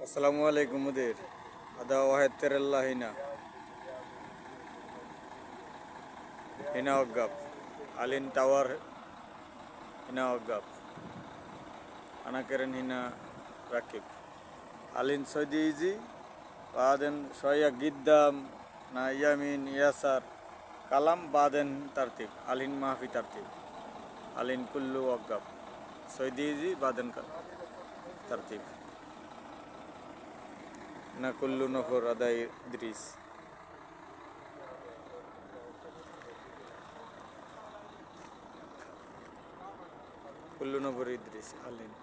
আসসালামু আলাইকুম মুদির আদা ওয়াহেদ তেরাল্লাহ হিনা ওয়াক্কাফ আলিন টাওয়ার হিনা ওয়াক্কাফ ana keren hina rakib alin soidi izi baden shoya giddam na yamin yasar kalam baden tartib alin mahfi tartib alin kullu waqqaf soidi izi baden tartib na kullu nafar adai idris kullu nafar idris alin